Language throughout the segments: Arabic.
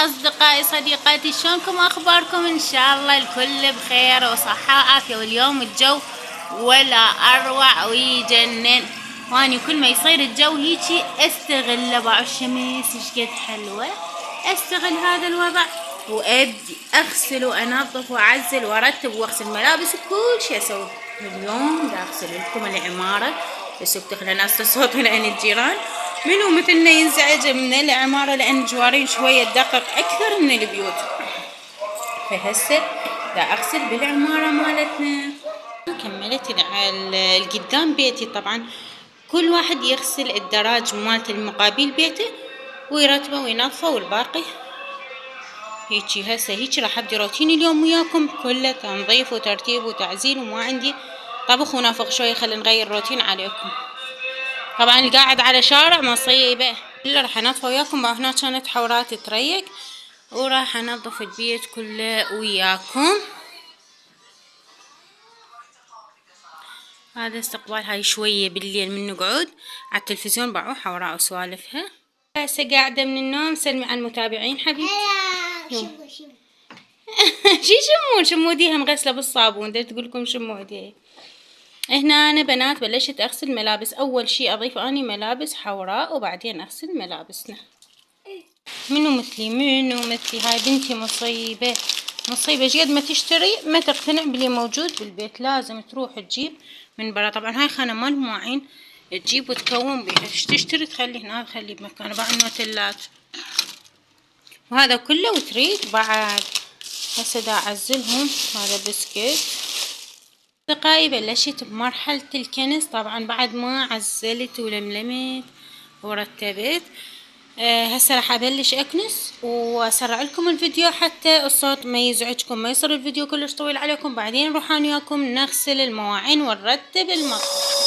أصدقائي صديقاتي، شلونكم أخباركم؟ إن شاء الله الكل بخير وصحة وعافية. واليوم الجو ولا أروع ويجنن، واني كل ما يصير الجو هيجي استغل باع الشمس شقد حلوة، استغل هذا الوضع وابدي اغسل وانظف واعزل وارتب واغسل ملابس وكل شيء اسوي. اليوم دا اغسل لكم العمارة، بس اكتخلى ناس الصوت لان الجيران منو مثلنا ينزعج من العمارة لان الجوارين شوية تدقق اكثر من البيوت. فهسه دا اغسل بالعمارة مالتنا. كملت القدام بيتي، طبعا كل واحد يغسل الدراج مالت المقابل بيته ويرتبه وينظفه، والباقي هيجي. هسه هيجي راح ابدي روتين اليوم وياكم كله تنظيف وترتيب وتعزيل، وما عندي طبخ ونافق شوي. خلينا نغير روتين عليكم. طبعا القاعد على شارع مصيبه كله راح انظفه وياكم. هنا كانت حورات تريق وراح انظف البيت كله وياكم. هذا استقبال. هاي شوية بالليل من نقعد على التلفزيون بروح حوراء وسوالفها. هسه قاعدة من النوم. سلمي على المتابعين حبيبتي. شي شمو ايديها مغسلة بالصابون. دا تقولكم شمو ايديها. هنا أنا بنات بلشت أغسل ملابس. أول شي أضيف أني ملابس حوراء وبعدين أغسل ملابسنا. منو مثلي هاي بنتي مصيبة قد ما تشتري ما تقتنع باللي موجود بالبيت، لازم تروح تجيب من برا. طبعا هاي خانة مال مواعين تجيب وتكون بيها. تشتري تخلي هنا، تخلي بمكان بعد نوتلات وهذا كله. وتريد بعد هسه دا اعزلهم. هذا بسكت. دقايق بلشت بمرحلة الكنس. طبعا بعد ما عزلت ولملمت ورتبت هسه راح ابلش اكنس واسرع لكم الفيديو حتى الصوت ما يزعجكم، ما يصير الفيديو كلش طويل عليكم. بعدين نروح انا وياكم نغسل المواعين ونرتب المطبخ.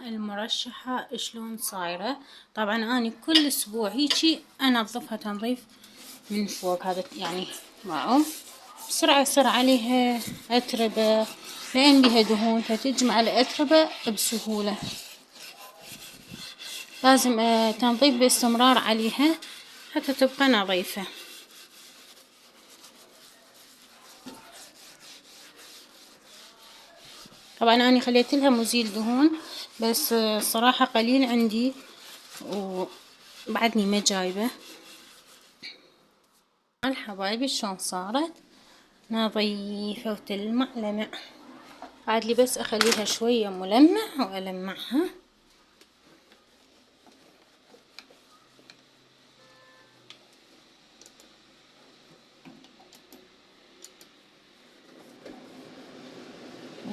المرشحة شلون صايرة. طبعا أنا كل أسبوع هيجي أنظفها تنظيف من فوق. هذا يعني معه بسرعة يصير عليها أتربة لأن بيها دهون، فتجمع الأتربة بسهولة. لازم تنظيف باستمرار عليها حتى تبقى نظيفة. طبعا أنا خليت لها مزيل دهون بس صراحة قليل عندي وبعدني ما جايبة. حبايبي شلون صارت نظيفة وتلمع لمع. عاد لي بس اخليها شوية ملمع والمعها.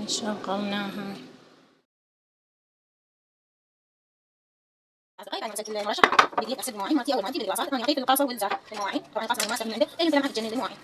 شغلناها. بعد ما غسلت المرشحة بدي اغسل المواعين مالتي. اول ما تجيب القلاصات انا اعطيت القاصة والزاك المواعين. طبعا القاصة ما استخدم عنده الا مثل ما تجنن المواعين.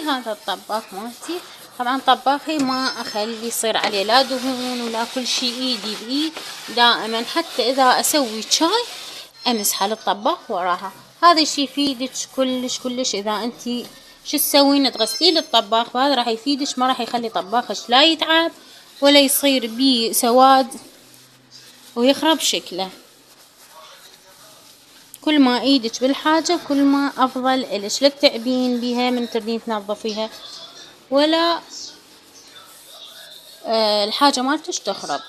هذا الطباخ مالتي. طبعا طباخي ما اخلي يصير عليه لا دهون ولا كل شيء. ايدي بايد دائما، حتى اذا اسوي شاي امسح على الطباخ وراها. هذا الشيء يفيدك كلش اذا انتي شو تسوين تغسلين الطباخ، وهذا راح يفيدك. ما راح يخلي طباخك لا يتعب ولا يصير بيه سواد ويخرب شكله. كل ما ايدك بالحاجة كل ما افضل الش. لا تتعبين بيها من تردين تنظفيها ولا الحاجة مالتش تخرب.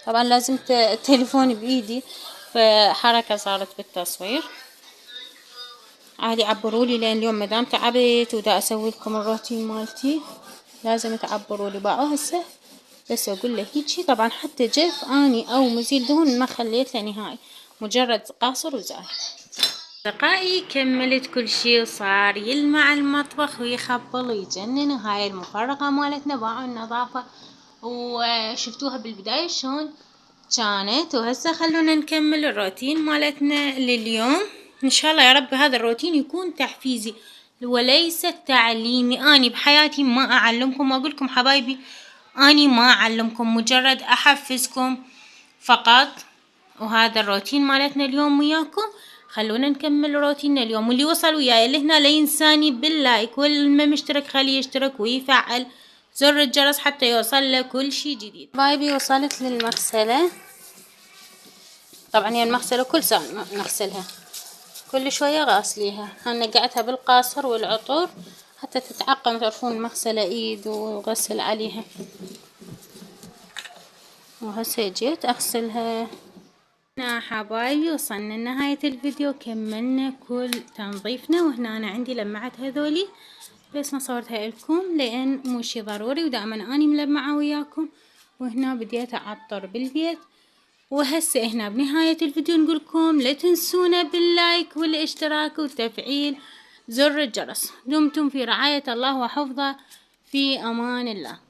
طبعا لازم التليفون بإيدي، فحركة صارت بالتصوير. عادي عبرولي لأن اليوم مدام تعبت ودا أسوي لكم الروتين مالتي لازم تعبرولي. باعوا هسه بس أقول له هيجي. طبعا حتى جف أني أو مزيل دهون ما خليت له نهائي، مجرد قاصر وزاي. أصدقائي كملت كل شي وصار يلمع المطبخ ويخبل ويجنن. وهاي المفرغة مالتنا باعوا النظافة وشفتوها بالبداية شلون كانت. وهسه خلونا نكمل الروتين مالتنا لليوم. ان شاء الله يا رب هذا الروتين يكون تحفيزي وليس تعليمي. اني بحياتي ما اعلمكم، واقول لكم حبايبي اني ما اعلمكم، مجرد احفزكم فقط. وهذا الروتين مالتنا اليوم وياكم. خلونا نكمل روتيننا اليوم. واللي وصل وياي لهنا لا ينساني باللايك، واللي مشترك خليه يشترك ويفعل زر الجرس حتى يوصل له كل شي جديد. بايبي وصلت للمغسلة. طبعا هي المغسلة كل ساعة نغسلها، كل شوية غاسليها. انا نقعتها بالقاصر والعطور حتى تتعقم. تعرفون المغسلة ايد وغسل عليها. وهسه جيت اغسلها. حبايبي وصلنا لنهاية الفيديو، كملنا كل تنظيفنا. وهنا أنا عندي لمعت هذولي بس ما صورتها لكم لأن مو شي ضروري، ودائما أني ملمعة وياكم. وهنا بديت أعطر بالبيت. وهسه هنا بنهاية الفيديو نقولكم لا تنسونا باللايك والاشتراك وتفعيل زر الجرس. دمتم في رعاية الله وحفظه، في أمان الله.